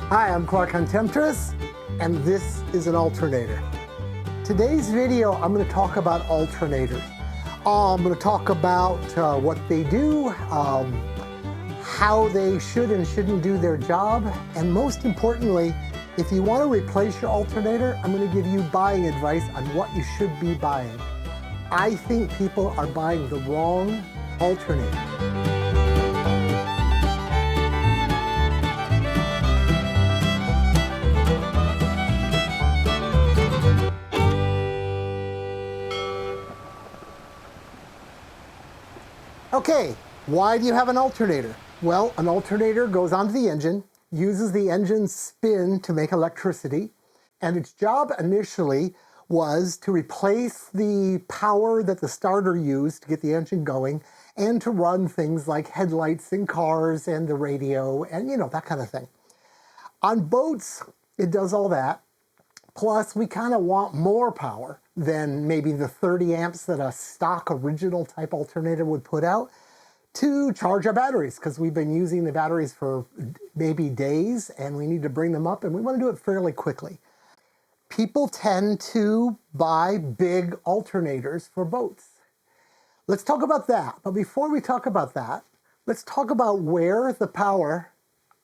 Hi, I'm Clark on Temptress, and this is an alternator. Today's video, I'm going to talk about alternators. I'm going to talk about what they do, how they should and shouldn't do their job, and most importantly, if you want to replace your alternator, I'm going to give you buying advice on what you should be buying. I think people are buying the wrong alternator. Okay, why do you have an alternator? Well, an alternator goes onto the engine, uses the engine's spin to make electricity, and its job initially was to replace the power that the starter used to get the engine going and to run things like headlights in cars and the radio and, that kind of thing. On boats, it does all that. Plus, we kind of want more power than maybe the 30 amps that a stock original type alternator would put out to charge our batteries, because we've been using the batteries for maybe days and we need to bring them up and we want to do it fairly quickly. People tend to buy big alternators for boats. Let's talk about that. But before we talk about that, let's talk about where the power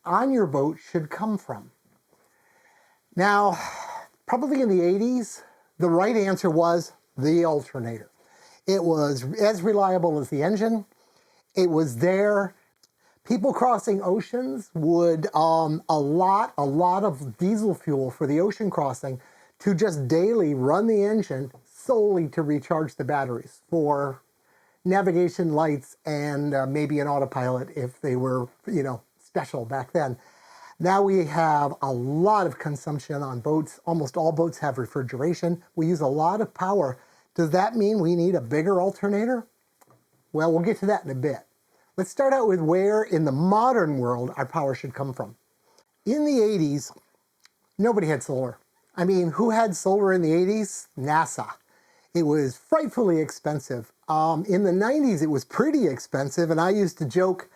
on your boat should come from. Now, probably in the 80s, the right answer was the alternator. It was as reliable as the engine. It was there. People crossing oceans would a lot of diesel fuel for the ocean crossing to just daily run the engine solely to recharge the batteries for navigation lights and maybe an autopilot if they were, special back then. Now we have a lot of consumption on boats. Almost all boats have refrigeration. We use a lot of power. Does that mean we need a bigger alternator? Well, we'll get to that in a bit. Let's start out with where in the modern world our power should come from. In the 80s, nobody had solar. I mean, who had solar in the 80s? NASA. It was frightfully expensive. In the 90s, it was pretty expensive, and I used to joke,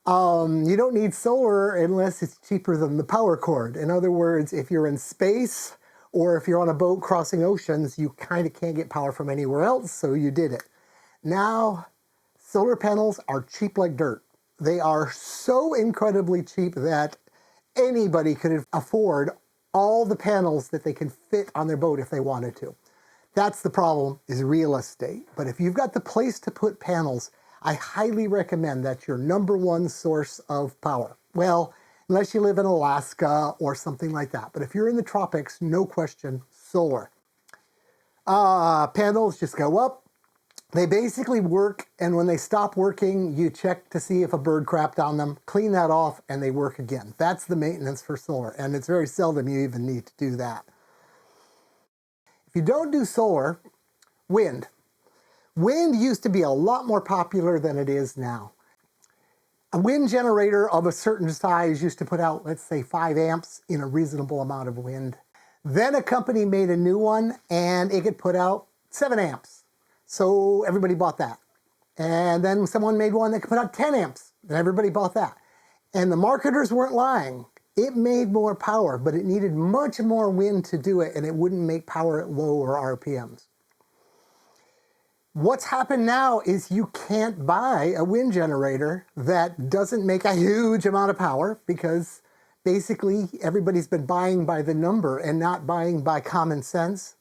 you don't need solar unless it's cheaper than the power cord. In other words, if you're in space or if you're on a boat crossing oceans, you kind of can't get power from anywhere else, so you did it. Now, solar panels are cheap like dirt. They are so incredibly cheap that anybody could afford all the panels that they can fit on their boat if they wanted to. That's the problem, is real estate. But if you've got the place to put panels, I highly recommend that's your number one source of power. Well, unless you live in Alaska or something like that. But if you're in the tropics, no question, solar. Panels just go up. They basically work, and when they stop working, you check to see if a bird crapped on them, clean that off, and they work again. That's the maintenance for solar, and it's very seldom you even need to do that. If you don't do solar, wind. Wind used to be a lot more popular than it is now. A wind generator of a certain size used to put out, let's say, 5 amps in a reasonable amount of wind. Then a company made a new one, and it could put out 7 amps. So everybody bought that. And then someone made one that could put out 10 amps, and everybody bought that. And the marketers weren't lying. It made more power, but it needed much more wind to do it, and it wouldn't make power at lower RPMs. What's happened now is you can't buy a wind generator that doesn't make a huge amount of power, because basically everybody's been buying by the number and not buying by common sense.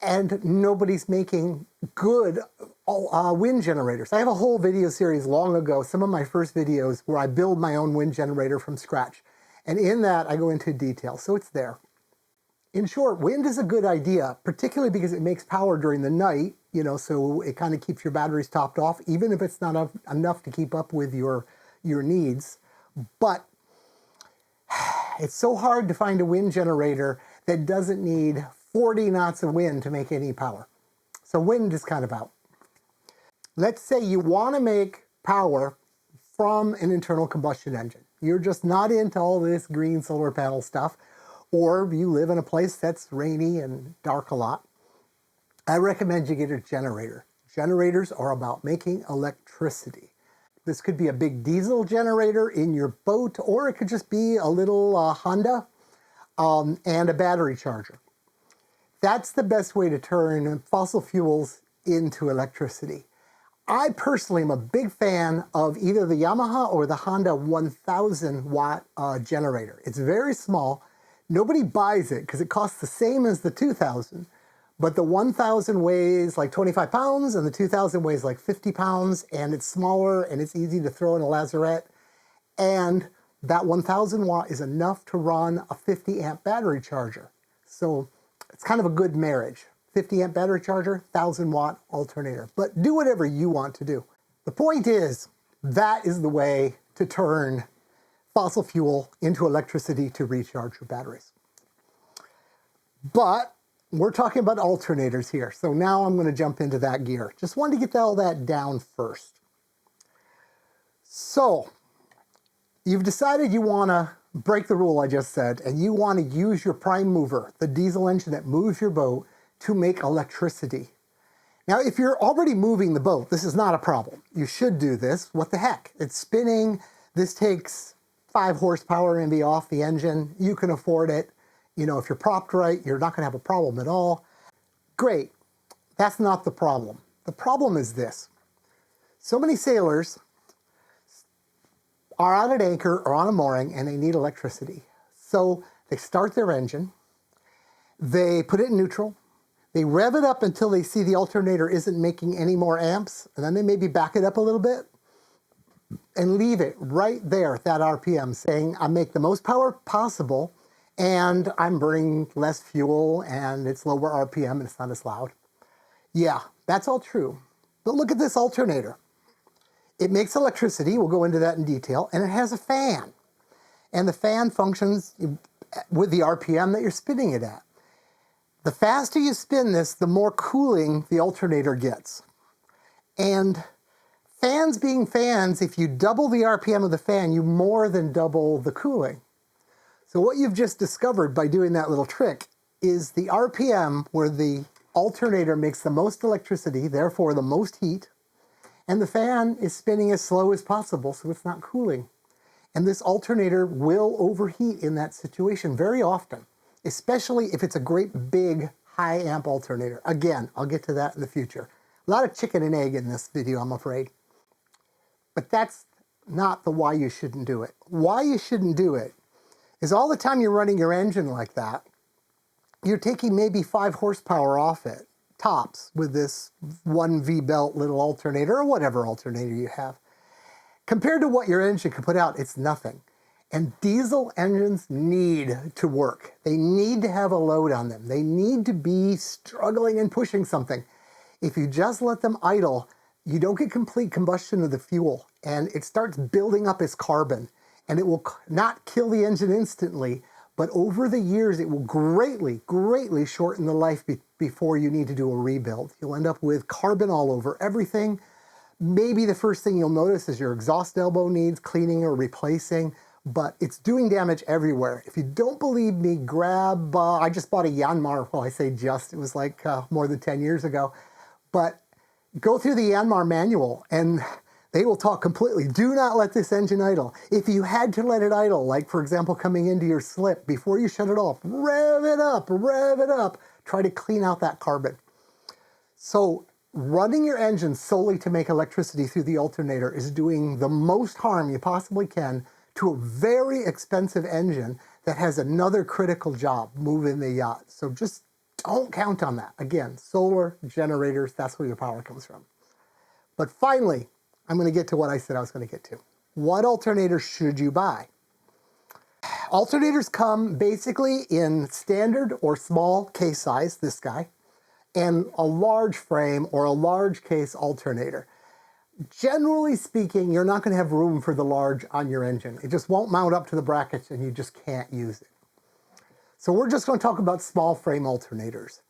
And nobody's making good wind generators. I have a whole video series long ago, some of my first videos, where I build my own wind generator from scratch. And in that, I go into detail, so it's there. In short, wind is a good idea, particularly because it makes power during the night, so it kind of keeps your batteries topped off, even if it's not enough to keep up with your needs. But it's so hard to find a wind generator that doesn't need 40 knots of wind to make any power. So wind is kind of out. Let's say you want to make power from an internal combustion engine. You're just not into all this green solar panel stuff, or you live in a place that's rainy and dark a lot. I recommend you get a generator. Generators are about making electricity. This could be a big diesel generator in your boat, or it could just be a little Honda and a battery charger. That's the best way to turn fossil fuels into electricity. I personally am a big fan of either the Yamaha or the Honda 1000 watt generator. It's very small. Nobody buys it because it costs the same as the 2000, but the 1000 weighs like 25 pounds and the 2000 weighs like 50 pounds, and it's smaller and it's easy to throw in a lazarette. And that 1000 watt is enough to run a 50 amp battery charger. So it's kind of a good marriage. 50 amp battery charger, 1000 watt alternator. But do whatever you want to do. The point is, that is the way to turn fossil fuel into electricity to recharge your batteries. But we're talking about alternators here. So now I'm going to jump into that gear. Just wanted to get all that down first. So you've decided you want to break the rule I just said, and you want to use your prime mover, the diesel engine that moves your boat, to make electricity. Now, if you're already moving the boat, this is not a problem. You should do this. What the heck? It's spinning. This takes 5 horsepower maybe off the engine. You can afford it. You know, if you're propped right, you're not going to have a problem at all. Great. That's not the problem. The problem is this. So many sailors are on an anchor or on a mooring and they need electricity. So they start their engine. They put it in neutral. They rev it up until they see the alternator isn't making any more amps, and then they maybe back it up a little bit and leave it right there at that RPM, saying, I make the most power possible and I'm burning less fuel and it's lower RPM and it's not as loud. Yeah, that's all true. But look at this alternator. It makes electricity, we'll go into that in detail, and it has a fan. And the fan functions with the RPM that you're spinning it at. The faster you spin this, the more cooling the alternator gets. And fans being fans, if you double the RPM of the fan, you more than double the cooling. So what you've just discovered by doing that little trick is the RPM where the alternator makes the most electricity, therefore the most heat, and the fan is spinning as slow as possible so it's not cooling. And this alternator will overheat in that situation very often, especially if it's a great big high amp alternator. Again, I'll get to that in the future. A lot of chicken and egg in this video, I'm afraid. But that's not the why you shouldn't do it. Why you shouldn't do it is all the time you're running your engine like that, you're taking maybe 5 horsepower off it, tops, with this 1 V-belt little alternator or whatever alternator you have. Compared to what your engine can put out, it's nothing. And diesel engines need to work. They need to have a load on them. They need to be struggling and pushing something. If you just let them idle, you don't get complete combustion of the fuel, and it starts building up as carbon. And it will not kill the engine instantly, but over the years it will greatly, greatly shorten the life before you need to do a rebuild. You'll end up with carbon all over everything. Maybe the first thing you'll notice is your exhaust elbow needs cleaning or replacing, but it's doing damage everywhere. If you don't believe me, grab, I just bought a Yanmar, well I say just, it was like more than 10 years ago, but go through the Yanmar manual and they will talk completely. Do not let this engine idle. If you had to let it idle, like for example coming into your slip, before you shut it off, rev it up, try to clean out that carbon. So running your engine solely to make electricity through the alternator is doing the most harm you possibly can to a very expensive engine that has another critical job, moving the yacht. So just don't count on that. Again, solar generators, that's where your power comes from. But finally, I'm going to get to what I said I was going to get to. What alternator should you buy? Alternators come basically in standard or small case size, this guy, and a large frame or a large case alternator. Generally speaking, you're not going to have room for the large on your engine. It just won't mount up to the brackets and you just can't use it. So we're just going to talk about small frame alternators.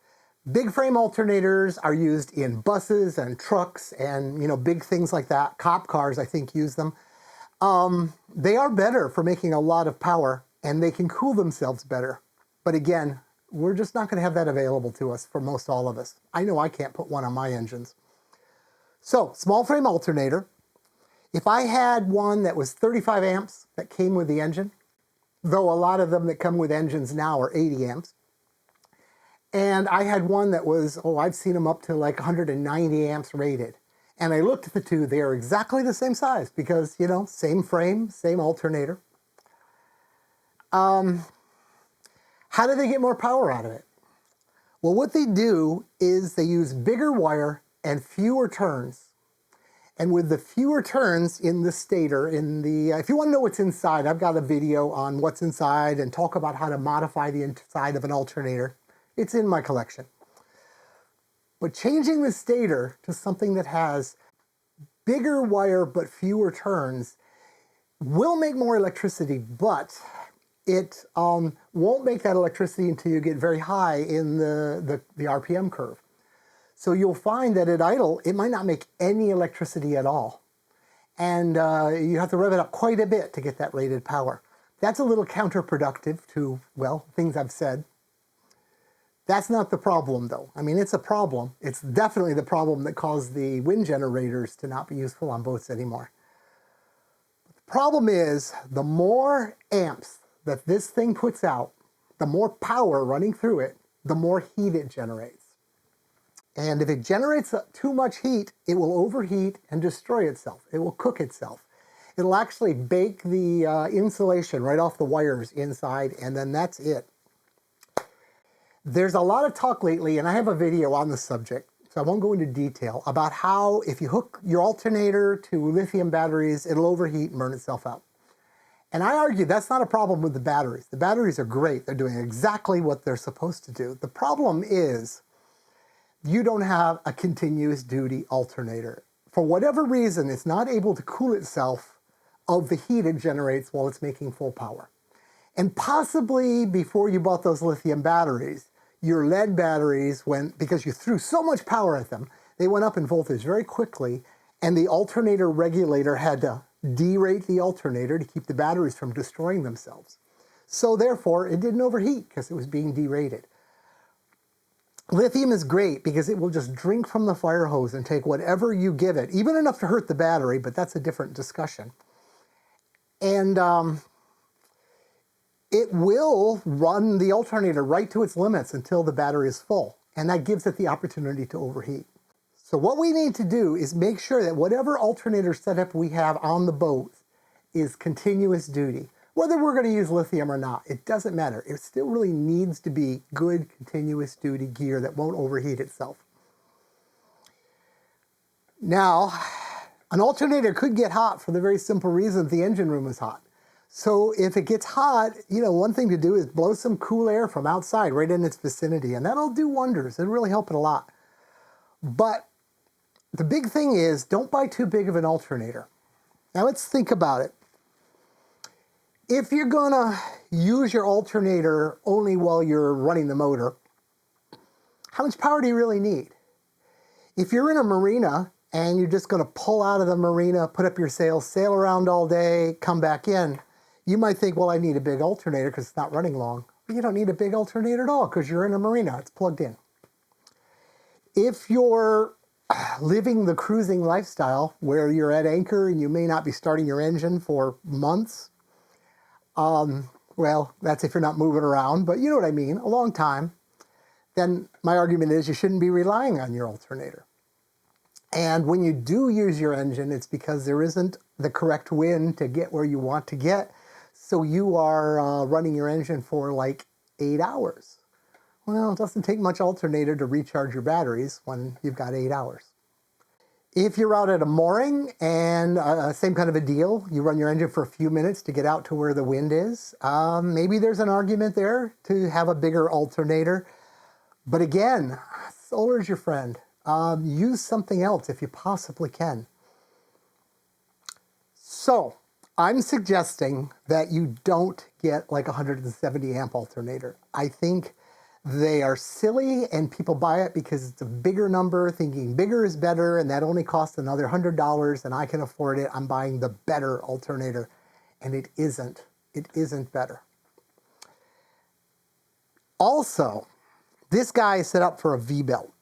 Big frame alternators are used in buses and trucks and, you know, big things like that. Cop cars, I think, use them. They are better for making a lot of power and they can cool themselves better. But again, we're just not going to have that available to us for most all of us. I know I can't put one on my engines. So, small frame alternator. If I had one that was 35 amps that came with the engine, though a lot of them that come with engines now are 80 amps, and I had one that was, I've seen them up to like 190 amps rated. And I looked at the two, they are exactly the same size because, same frame, same alternator. How do they get more power out of it? Well, what they do is they use bigger wire and fewer turns. And with the fewer turns in the stator, if you want to know what's inside, I've got a video on what's inside and talk about how to modify the inside of an alternator. It's in my collection. But changing the stator to something that has bigger wire but fewer turns will make more electricity, but it won't make that electricity until you get very high in the RPM curve. So you'll find that at idle, it might not make any electricity at all. And you have to rev it up quite a bit to get that rated power. That's a little counterproductive to, things I've said. That's not the problem, though. I mean, it's a problem. It's definitely the problem that caused the wind generators to not be useful on boats anymore. But the problem is, the more amps that this thing puts out, the more power running through it, the more heat it generates. And if it generates too much heat, it will overheat and destroy itself. It will cook itself. It'll actually bake the insulation right off the wires inside, and then that's it. There's a lot of talk lately, and I have a video on the subject, so I won't go into detail, about how if you hook your alternator to lithium batteries, it'll overheat and burn itself out. And I argue that's not a problem with the batteries. The batteries are great. They're doing exactly what they're supposed to do. The problem is you don't have a continuous duty alternator. For whatever reason, it's not able to cool itself of the heat it generates while it's making full power. And possibly before you bought those lithium batteries, your lead batteries because you threw so much power at them, they went up in voltage very quickly, and the alternator regulator had to derate the alternator to keep the batteries from destroying themselves. So therefore, it didn't overheat because it was being derated. Lithium is great because it will just drink from the fire hose and take whatever you give it, even enough to hurt the battery, but that's a different discussion. And it will run the alternator right to its limits until the battery is full, and that gives it the opportunity to overheat. So what we need to do is make sure that whatever alternator setup we have on the boat is continuous duty. Whether we're going to use lithium or not, it doesn't matter. It still really needs to be good continuous duty gear that won't overheat itself. Now, an alternator could get hot for the very simple reason the engine room is hot. So if it gets hot, one thing to do is blow some cool air from outside right in its vicinity, and that'll do wonders. It'll really help it a lot. But the big thing is, don't buy too big of an alternator. Now let's think about it. If you're gonna use your alternator only while you're running the motor, how much power do you really need? If you're in a marina and you're just gonna pull out of the marina, put up your sails, sail around all day, come back in, you might think, I need a big alternator because it's not running long. But you don't need a big alternator at all because you're in a marina, it's plugged in. If you're living the cruising lifestyle where you're at anchor and you may not be starting your engine for months, that's if you're not moving around, but you know what I mean, a long time, then my argument is you shouldn't be relying on your alternator. And when you do use your engine, it's because there isn't the correct wind to get where you want to get, so you are running your engine for like 8 hours. Well, it doesn't take much alternator to recharge your batteries when you've got 8 hours. If you're out at a mooring and same kind of a deal, you run your engine for a few minutes to get out to where the wind is, maybe there's an argument there to have a bigger alternator. But again, solar is your friend. Use something else if you possibly can. So I'm suggesting that you don't get like a 170 amp alternator. I think they are silly and people buy it because it's a bigger number, thinking bigger is better, and that only costs another $100 and I can afford it. I'm buying the better alternator, and it isn't. It isn't better. Also, this guy is set up for a V-belt.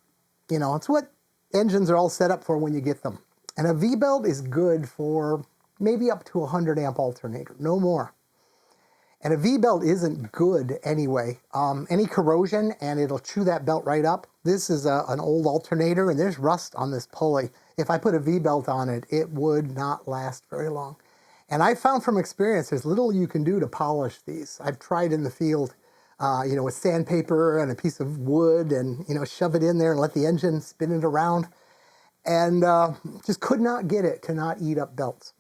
It's what engines are all set up for when you get them. And a V-belt is good for maybe up to a 100 amp alternator, no more. And a V-belt isn't good anyway. Any corrosion and it'll chew that belt right up. This is an old alternator and there's rust on this pulley. If I put a V-belt on it, it would not last very long. And I found from experience there's little you can do to polish these. I've tried in the field, with sandpaper and a piece of wood and, shove it in there and let the engine spin it around. And just could not get it to not eat up belts.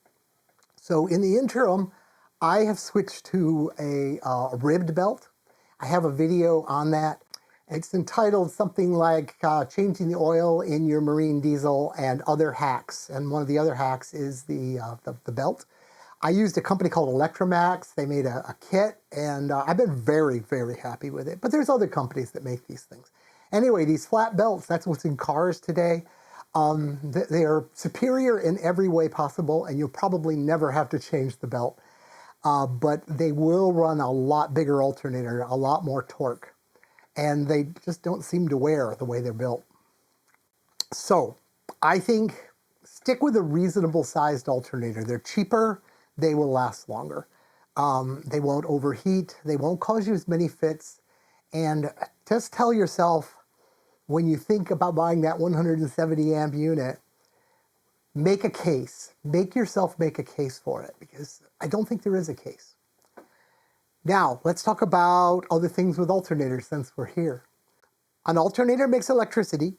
So in the interim, I have switched to a ribbed belt. I have a video on that. It's entitled something like Changing the Oil in Your Marine Diesel and Other Hacks. And one of the other hacks is the belt. I used a company called Electromax. They made a kit, and I've been very, very happy with it. But there's other companies that make these things. Anyway, these flat belts, that's what's in cars today. They are superior in every way possible, and you'll probably never have to change the belt. But they will run a lot bigger alternator, a lot more torque. And they just don't seem to wear the way they're built. So I think stick with a reasonable sized alternator. They're cheaper, they will last longer. They won't overheat, they won't cause you as many fits. And just tell yourself, when you think about buying that 170 amp unit, make a case. Make yourself make a case for it, because I don't think there is a case. Now, let's talk about other things with alternators since we're here. An alternator makes electricity,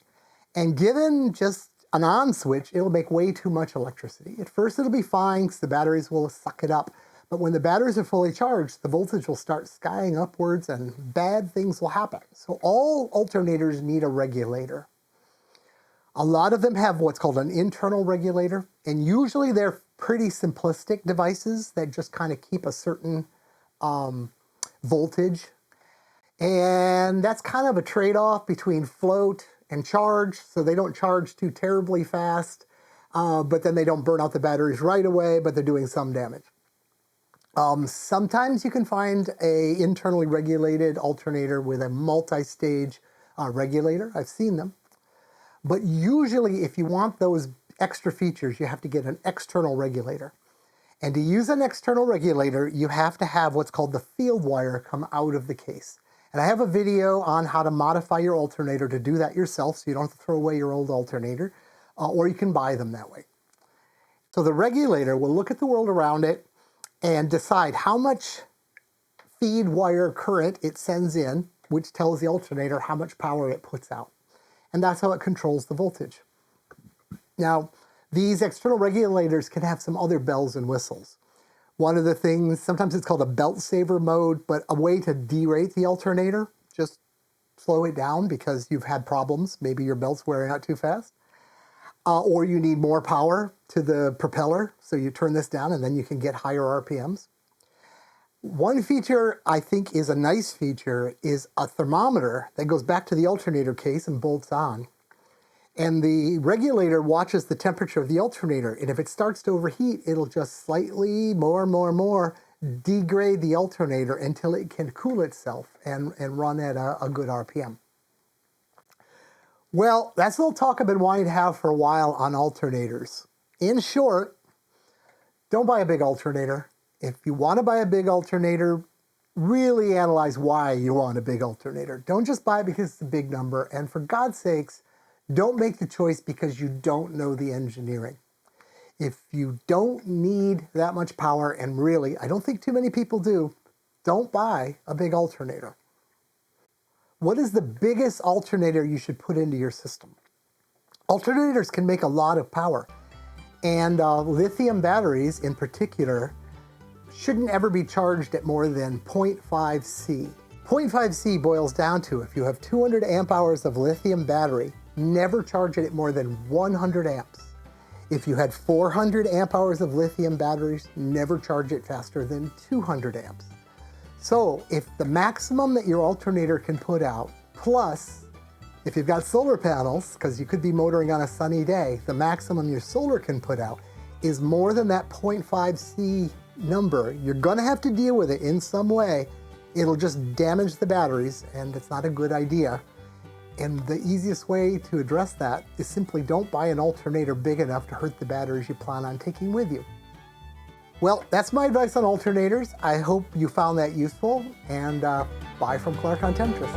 and given just an on switch, it'll make way too much electricity. At first it'll be fine because the batteries will suck it up, but when the batteries are fully charged, the voltage will start skying upwards and bad things will happen. So all alternators need a regulator. A lot of them have what's called an internal regulator, and usually they're pretty simplistic devices that just kind of keep a certain voltage. And that's kind of a trade-off between float and charge, so they don't charge too terribly fast, but then they don't burn out the batteries right away, but they're doing some damage. Sometimes you can find an internally regulated alternator with a multi-stage regulator. I've seen them. But usually if you want those extra features, you have to get an external regulator. And to use an external regulator, you have to have what's called the field wire come out of the case. And I have a video on how to modify your alternator to do that yourself, so you don't have to throw away your old alternator, or you can buy them that way. So the regulator will look at the world around it and decide how much feed wire current it sends in, which tells the alternator how much power it puts out. And that's how it controls the voltage. Now, these external regulators can have some other bells and whistles. One of the things, sometimes it's called a belt saver mode, but a way to derate the alternator, just slow it down because you've had problems. Maybe your belt's wearing out too fast. Or you need more power to the propeller, so you turn this down and then you can get higher RPMs. One feature I think is a nice feature is a thermometer that goes back to the alternator case and bolts on. And the regulator watches the temperature of the alternator, and if it starts to overheat, it'll just slightly more degrade the alternator until it can cool itself and run at a good RPM. Well, that's a little talk I've been wanting to have for a while on alternators. In short, don't buy a big alternator. If you want to buy a big alternator, really analyze why you want a big alternator. Don't just buy it because it's a big number, and for God's sakes, don't make the choice because you don't know the engineering. If you don't need that much power, and really, I don't think too many people do, don't buy a big alternator. What is the biggest alternator you should put into your system? Alternators can make a lot of power, and lithium batteries in particular shouldn't ever be charged at more than 0.5 C. 0.5 C boils down to, if you have 200 amp hours of lithium battery, never charge it at more than 100 amps. If you had 400 amp hours of lithium batteries, never charge it faster than 200 amps. So if the maximum that your alternator can put out, plus if you've got solar panels, because you could be motoring on a sunny day, the maximum your solar can put out is more than that 0.5 C number, you're going to have to deal with it in some way. It'll just damage the batteries, and it's not a good idea. And the easiest way to address that is simply don't buy an alternator big enough to hurt the batteries you plan on taking with you. Well, that's my advice on alternators. I hope you found that useful, and bye from Clark on Temptress.